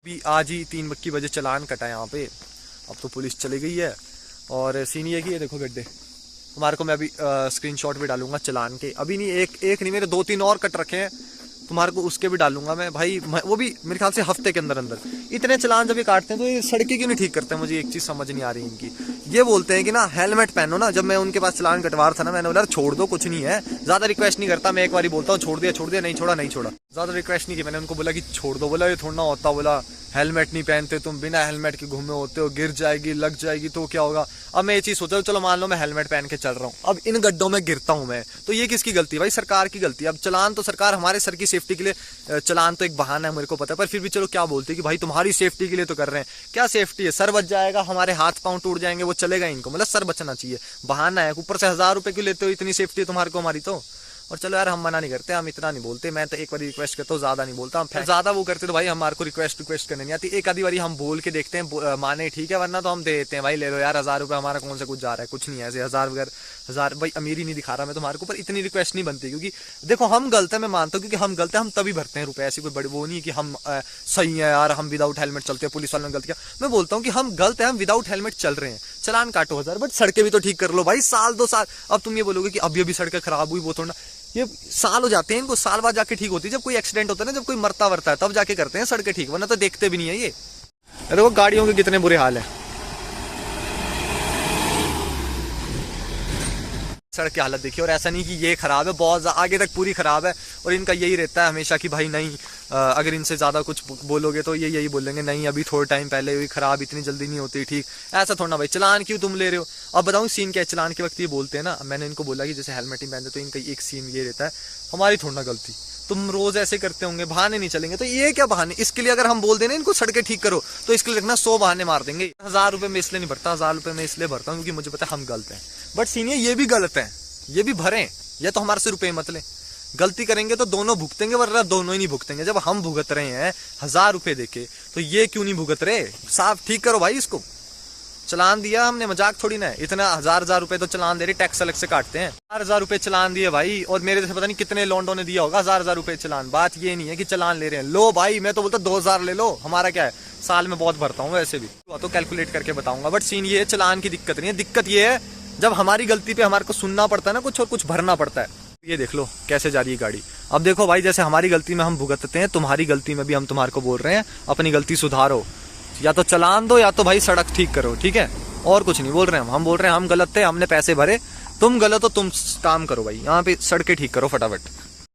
भी आज ही 3 बजे चालान कटा यहाँ पे। अब तो पुलिस चली गई है। और सीन ये कि ये देखो गड्ढे, तुम्हारे को मैं अभी स्क्रीनशॉट भी डालूंगा चालान के। अभी नहीं, एक नहीं, मेरे 2-3 और कट रखे हैं, तुम्हारे को उसके भी डालूंगा मैं भाई। वो भी मेरे ख्याल से हफ्ते के अंदर अंदर। इतने चालान जब ये काटते हैं तो ये सड़कें क्यों नहीं ठीक करते हैं? मुझे एक चीज समझ नहीं आ रही इनकी। ये बोलते हैं कि ना हेलमेट पहनो ना। जब मैं उनके पास चालान कटवा रहा था ना, मैंने बोला छोड़ दो, कुछ नहीं है, ज्यादा रिक्वेस्ट नहीं करता मैं। एक बार बोलता हूँ छोड़ दिया, नहीं छोड़ा, नहीं छोड़ा, ज्यादा रिक्वेस्ट नहीं की। मैंने उनको बोला कि छोड़ दो। बोला ये थोड़ा ना होता, बोला हेलमेट नहीं पहनते तुम, बिना हेलमेट के घूमे होते हो, गिर जाएगी, लग जाएगी तो क्या होगा। अब मैं ये चीज सोचा, चलो मान लो मैं हेलमेट पहन के चल रहा हूँ, अब इन गड्ढों में गिरता हूँ मैं, तो ये किसकी गलती है भाई? सरकार की गलती है। अब चलान तो सरकार हमारे सर की सेफ्टी के लिए, चलान तो एक बहाना है, मेरे को पता है, पर फिर भी चलो क्या बोलते हैं कि भाई तुम्हारी सेफ्टी के लिए तो कर रहे हैं। क्या सेफ्टी है? सर बच जाएगा, हमारे हाथ पांव टूट जाएंगे, वो चलेगा इनको, मतलब सर बचना चाहिए, बहाना है। ऊपर से 1000 रुपए क्यों लेते हो? इतनी सेफ्टी है तुम्हारे को हमारी तो। और चलो यार, हम मना नहीं करते, हम इतना नहीं बोलते। मैं तो एक बार रिक्वेस्ट करता हूँ, ज्यादा नहीं बोलता। हम ज्यादा वो करते तो भाई हमारे को रिक्वेस्ट करने नहीं आती। एक आधी बारी हम बोल के देखते हैं, माने ठीक है, वरना तो हम दे देते हैं भाई, ले लो यार 1000 रुपए, हमारा कौन सा कुछ जा रहा है, कुछ नहीं है ऐसे। 1000 वगैरह 1000 भाई अमीरी नहीं दिखा रहा मैं तुम्हारे को, पर इतनी रिक्वेस्ट नहीं बनती, क्योंकि देखो हम गलत है, मैं मानता हूँ, क्योंकि हम गलत है, हम तभी भरते हैं रुपए। ऐसी कोई बड़ी वो नहीं कि हम सही है यार, हम विदाउट हेलमेट चलते हैं, पुलिस वालों ने गलत किया। मैं बोलता हूँ कि हम गलत है, हम विदाउट हेलमेट चल रहे हैं, चलान काटो 1000, बट सड़कें भी तो ठीक कर लो भाई। साल 2 साल, अब तुम ये बोलोगे कि अभी अभी सड़कें खराब हुई, वो थोड़ा, ये साल हो जाते हैं इनको, साल बाद जाके ठीक होती है। जब कोई एक्सीडेंट होता है ना, जब कोई मरता वरता है, तब जाके करते हैं सड़कें ठीक, वरना तो देखते भी नहीं है ये। देखो गाड़ियों के कितने बुरे हाल है, सड़क की हालत देखिए। और ऐसा नहीं कि ये खराब है, बहुत आगे तक पूरी खराब है। और इनका यही रहता है हमेशा कि भाई नहीं, अगर इनसे ज्यादा कुछ बोलोगे तो ये यही बोलेंगे, नहीं अभी थोड़े टाइम पहले हुई खराब, इतनी जल्दी नहीं होती ठीक। ऐसा थोड़ा ना भाई, चलान क्यों तुम ले रहे हो? अब बताऊं सीन क्या है? चलान के वक्त ये बोलते हैं ना, मैंने इनको बोला कि जैसे हेलमेट नहीं पहनते, तो इनका एक सीन ये रहता है, हमारी थोड़ा ना गलती, तुम रोज ऐसे करते होंगे, बहाने नहीं चलेंगे। तो ये क्या बहाने? इसके लिए अगर हम बोल देना इनको सड़कें ठीक करो, तो इसके लिए रखना 100 बहाने मार देंगे। 1000 रुपए में इसलिए नहीं भरता, 1000 रुपए में इसलिए भरता हूँ क्योंकि मुझे पता है हम गलत हैं। बट सीनियर ये भी गलत है, ये भी भरें, ये तो हमारे से रुपए मत ले। गलती करेंगे तो दोनों भुगतेंगे, वरना दोनों ही नहीं भुगतेंगे। जब हम भुगत रहे हैं 1000 रुपए देके, तो ये क्यों नहीं भुगत रहे? साफ ठीक करो भाई इसको। चलान दिया हमने, मजाक थोड़ी ना है। इतना 1000 रुपए तो चलान दे रहे, टैक्स अलग से काटते हैं। 1000 रुपए चलान दिए भाई, और मेरे से पता नहीं कितने लॉन्डो ने दिया होगा 1000 रुपए चलान। बात ये नहीं है कि चलान ले रहे हैं, लो भाई, मैं तो बोलता 2000 ले लो, हमारा क्या है, साल में बहुत भरता हूँ वैसे भी, तो कैलकुलेट करके बताऊंगा। बट सीन ये है, चलान की दिक्कत नहीं है, दिक्कत ये है जब हमारी गलती पे हमारे को सुनना पड़ता है ना कुछ, और कुछ भरना पड़ता है। ये देख लो कैसे जा रही है गाड़ी। अब देखो भाई, जैसे हमारी गलती में हम भुगतते हैं, तुम्हारी गलती में भी हम तुम्हारे को बोल रहे हैं अपनी गलती सुधारो, या तो चलान दो या तो भाई सड़क ठीक करो, ठीक है? और कुछ नहीं बोल रहे हम बोल रहे हैं हम गलत थे, हमने पैसे भरे, तुम गलत हो, तुम काम करो भाई, यहाँ पे सड़कें ठीक करो फटाफट।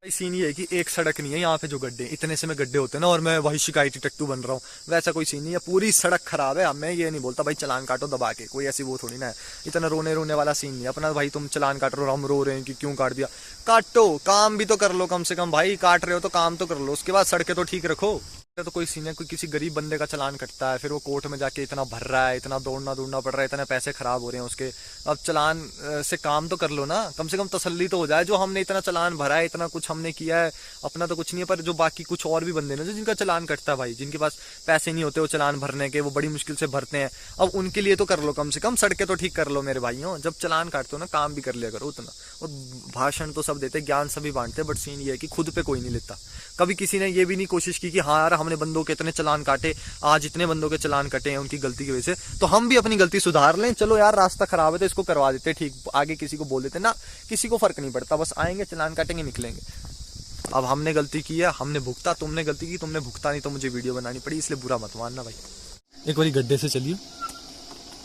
भाई सीन ये है कि एक सड़क नहीं है यहाँ पे, जो गड्ढे इतने से में गड्ढे होते हैं ना, और मैं वही शिकायती टट्टू बन रहा हूँ, वैसा कोई सीन नहीं है। पूरी सड़क खराब है। मैं ये नहीं बोलता भाई चलान काटो दबा के, कोई ऐसी वो थोड़ी ना है। इतना रोने रोने वाला सीन नहीं है अपना। भाई तुम चलान काट रहे हो, हम रो रहे हैं कि क्यों काट दिया। काटो, काम भी तो कर लो कम से कम भाई, काट रहे हो तो काम तो कर लो, उसके बाद सड़कें तो ठीक रखो। तो कोई सीन है, कोई किसी गरीब बंदे का चलान कटता है, फिर वो कोर्ट में जाके इतना भर रहा है, इतना दौड़ना पड़ रहा है, इतने पैसे खराब हो रहे हैं उसके। अब चलान से काम तो कर लो ना, कम से कम तसल्ली तो हो जाए, जो हमने इतना चलान भरा है, इतना कुछ हमने किया है, अपना तो कुछ नहीं है, पर जो बाकी कुछ और भी बंदे ना, जो जिनका चलान कटता है भाई, जिनके पास पैसे नहीं होते वो चलान भरने के, वो बड़ी मुश्किल से भरते हैं, अब उनके लिए तो कर लो, कम से कम सड़कें तो ठीक कर लो मेरे भाइयों। जब चलान काटते हो ना, काम भी कर लिया करो उतना। और भाषण तो सब देते, ज्ञान सभी बांटते, बट सीन ये है कि खुद पे कोई नहीं लेता। कभी किसी ने ये भी नहीं कोशिश की कि हाँ यार हमने बंदों के इतने चलान काटे, आज इतने बंदों के चलान कटे हैं उनकी गलती की वजह से, तो हम भी अपनी गलती सुधार लें। चलो यार रास्ता खराब है तो इसको करवा देते ठीक, आगे किसी को बोल देते ना, किसी को फर्क नहीं पड़ता, बस आएंगे चलान काटेंगे निकलेंगे। अब हमने गलती की है, हमने भुगता, तुमने गलती की, तुमने भुगता नहीं, तो मुझे वीडियो बनानी पड़ी, इसलिए बुरा मत मानना भाई। एक बारी गड्ढे से चलिए,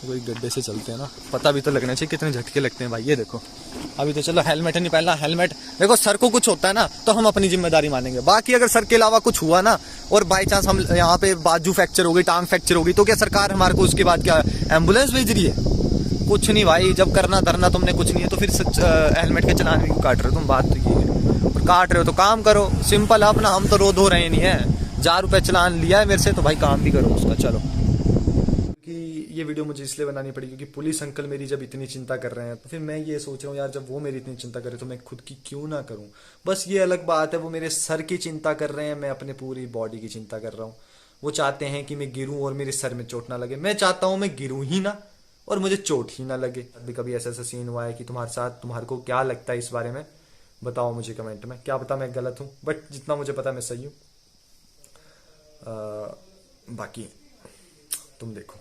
कोई गड्ढे से चलते हैं ना, पता भी तो लगना चाहिए कितने झटके लगते हैं भाई। ये देखो अभी तो चलो हेलमेट नहीं पहनना, हेलमेट देखो सर को कुछ होता है ना तो हम अपनी जिम्मेदारी मानेंगे, बाकी अगर सर के अलावा कुछ हुआ ना, और बाई चांस हम यहाँ पे बाजू फ्रैक्चर हो गई, टांग फ्रैक्चर हो गई, तो क्या सरकार हमारे को उसके बाद क्या एम्बुलेंस भेज रही है? कुछ नहीं भाई, जब करना धरना तुमने कुछ नहीं है, तो फिर हेलमेट के चलान क्यों काट रहे हो तुम? बात तो ये है, और काट रहे हो तो काम करो, सिंपल है अपना। हम तो रो धो रहे नहीं है, 1000 रुपये चलान लिया है मेरे से, तो भाई काम भी करो उसका। चलो ये वीडियो मुझे इसलिए बनानी पड़ी क्योंकि पुलिस अंकल मेरी जब इतनी चिंता कर रहे हैं, तो फिर मैं ये सोच रहा हूँ यार, जब वो मेरी इतनी चिंता करे तो मैं खुद की क्यों ना करूँ। बस ये अलग बात है, वो मेरे सर की चिंता कर रहे हैं, मैं अपने पूरी बॉडी की चिंता कर रहा हूँ। वो चाहते हैं कि मैं गिरूं और मेरे सर में चोट ना लगे, मैं चाहता हूँ मैं गिरूं ही ना और मुझे चोट ही ना लगे। कभी कभी ऐसा ऐसा सीन हुआ है कि तुम्हारे साथ, तुम्हारे को क्या लगता है इस बारे में बताओ मुझे कमेंट में। क्या पता मैं गलत हूँ, बट जितना मुझे पता मैं सही हूँ। बाकी तुम देखो।